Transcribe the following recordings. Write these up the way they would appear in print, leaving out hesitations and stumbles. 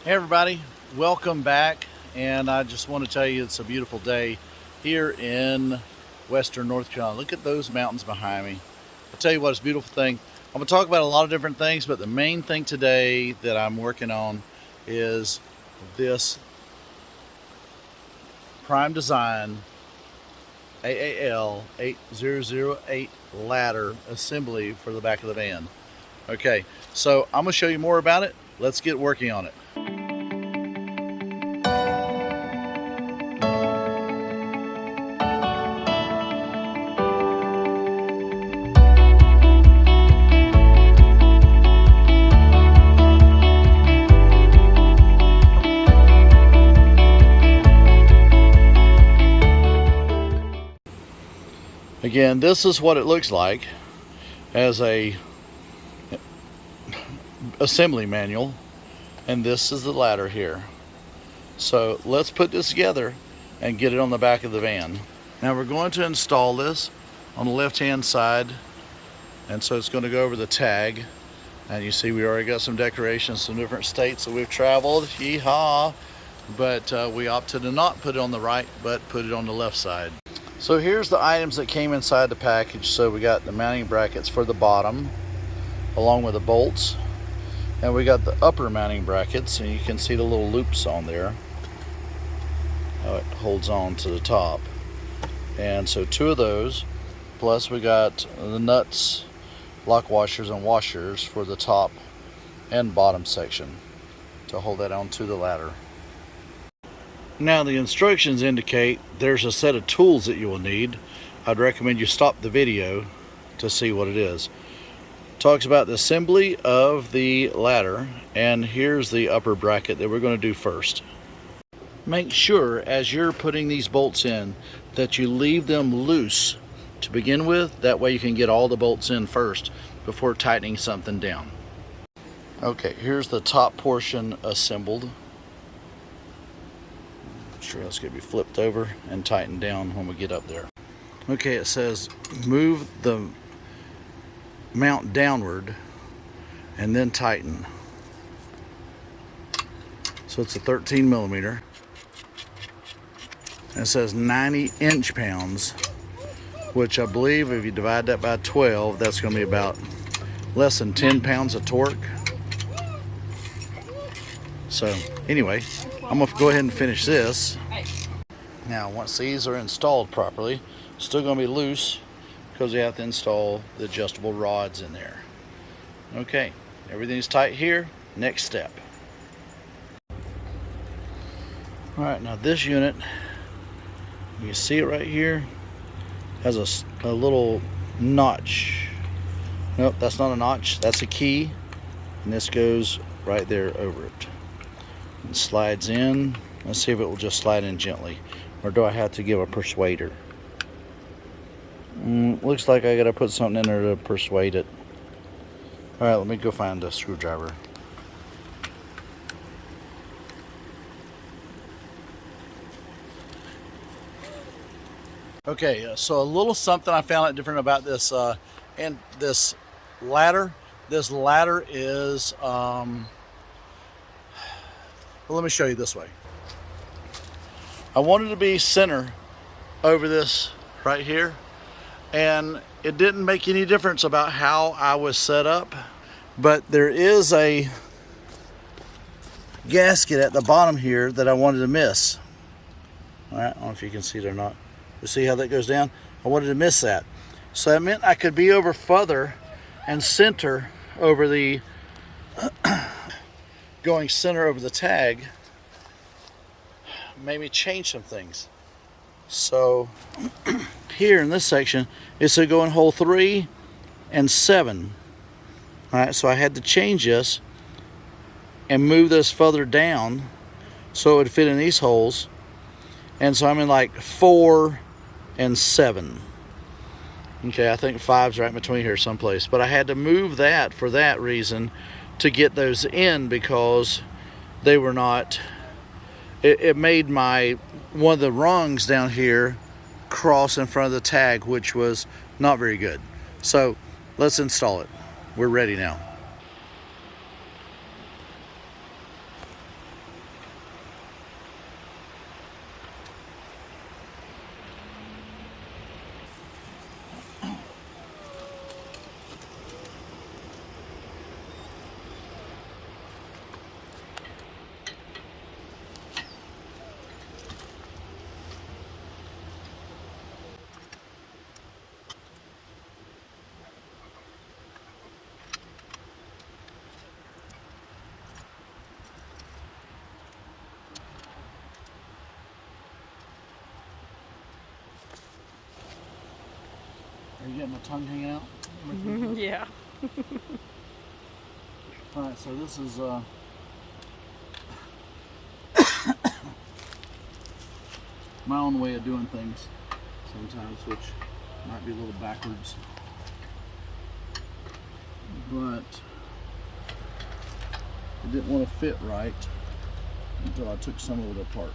Hey everybody, welcome back. And I just want to tell you it's a beautiful day here in western North Carolina. Look at those mountains behind me. I'll tell you what, it's a beautiful thing. I'm going to talk about a lot of different things, but the main thing today that I'm working on is this Prime Design AAL 8008 ladder assembly for the back of the van. Okay, so I'm going to show you more about it. Let's get working on it. Again, this is what it looks like as a assembly manual, and this is the ladder here. So let's put this together and get it on the back of the van. Now we're going to install this on the left hand side, and so it's going to go over the tag, and you see we already got some decorations, some different states that we've traveled, yeehaw, but we opted to not put it on the right but put it on the left side. So here's the items that came inside the package. So we got the mounting brackets for the bottom along with the bolts, and we got the upper mounting brackets, and you can see the little loops on there, how it holds on to the top. And so two of those, plus we got the nuts, lock washers and washers for the top and bottom section to hold that onto the ladder. Now the instructions indicate there's a set of tools that you will need. I'd recommend you stop the video to see what it is. It talks about the assembly of the ladder, and here's the upper bracket that we're going to do first. Make sure as you're putting these bolts in that you leave them loose to begin with. That way you can get all the bolts in first before tightening something down. Okay, here's the top portion assembled. Sure, that's going to be flipped over and tightened down when we get up there. Okay, it says move the mount downward and then tighten. So it's a 13 millimeter. And it says 90 inch-pounds, which I believe if you divide that by 12, that's going to be about less than 10 pounds of torque. So anyway, I'm going to go ahead and finish this. Now once these are installed properly, still going to be loose because we have to install the adjustable rods in there. Okay, everything's tight here. Next step. Alright, now this unit, you see it right here, has a little notch. Nope, that's not a notch, that's a key, and this goes right there over it. It slides in. Let's see if it will just slide in gently, or do I have to give a persuader? Looks like I gotta put something in there to persuade it. Alright, let me go find a screwdriver. Okay, so a little something I found out different about this and this ladder. This ladder is well, let me show you this way. I wanted to be center over this right here, and it didn't make any difference about how I was set up, but there is a gasket at the bottom here that I wanted to miss. All right, I don't know if you can see it or not. You see how that goes down? I wanted to miss that. So that meant I could be over further and center over the going center over the tag made me change some things. So here in this section it's to go in hole 3 and 7. All right, so I had to change this and move this further down so it would fit in these holes, and so I'm in like 4 and 7. Okay, I think 5's right in between here someplace, but I had to move that for that reason, to get those in, because they were not, it made my one of the rungs down here cross in front of the tag, which was not very good. So let's install it. We're ready now. get my tongue hanging out. Yeah. Alright, so this is my own way of doing things sometimes, which might be a little backwards. But it didn't want to fit right until I took some of it apart.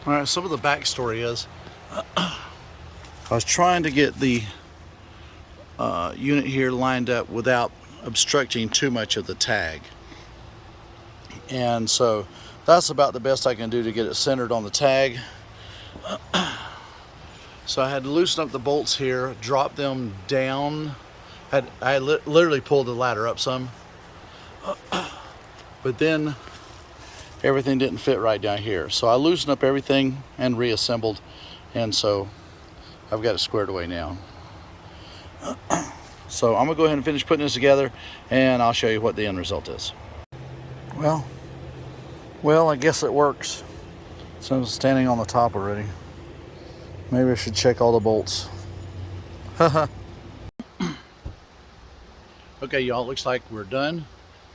All right, some of the backstory is I was trying to get the unit here lined up without obstructing too much of the tag. And so that's about the best I can do to get it centered on the tag. So I had to loosen up the bolts here, drop them down. I literally pulled the ladder up some. But then everything didn't fit right down here. So I loosened up everything and reassembled, and so I've got it squared away now. So I'm gonna go ahead and finish putting this together, and I'll show you what the end result is. Well, I guess it works. So I'm standing on the top already. Maybe I should check all the bolts. Okay, y'all, looks like we're done.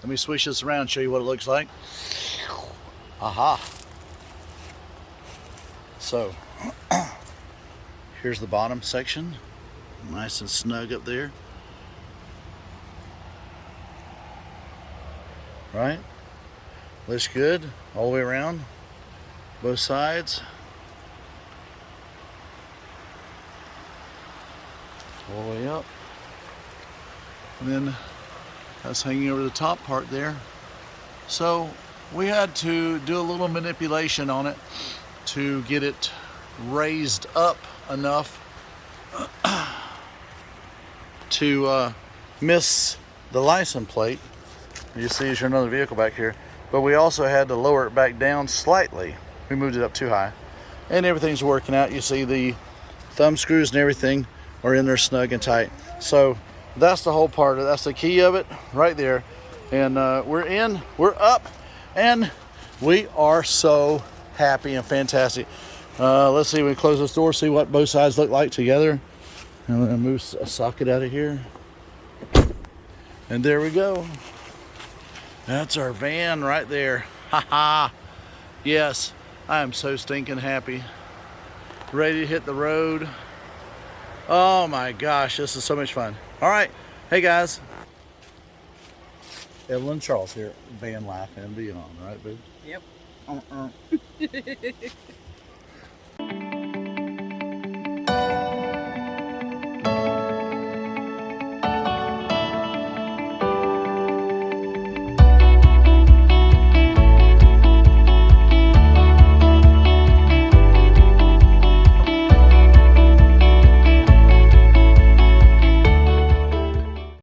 Let me switch this around and show you what it looks like. Aha. So, here's the bottom section. Nice and snug up there. Right? Looks good all the way around. Both sides. All the way up. And then that's hanging over the top part there. So we had to do a little manipulation on it to get it raised up enough to miss the license plate. You see there's another vehicle back here, but we also had to lower it back down slightly. We moved it up too high, and everything's working out. You see the thumb screws and everything are in there snug and tight. So that's the whole part of it. That's the key of it right there. And we're up, and we are so happy and fantastic. Let's see, we close this door, see what both sides look like together. And I'm gonna move a socket out of here. And there we go. That's our van right there. Haha. Yes, I am so stinking happy. Ready to hit the road. Oh my gosh, this is so much fun. All right, hey guys. Evelyn and Charles here, VanLife and Beyond, right, babe? Yep.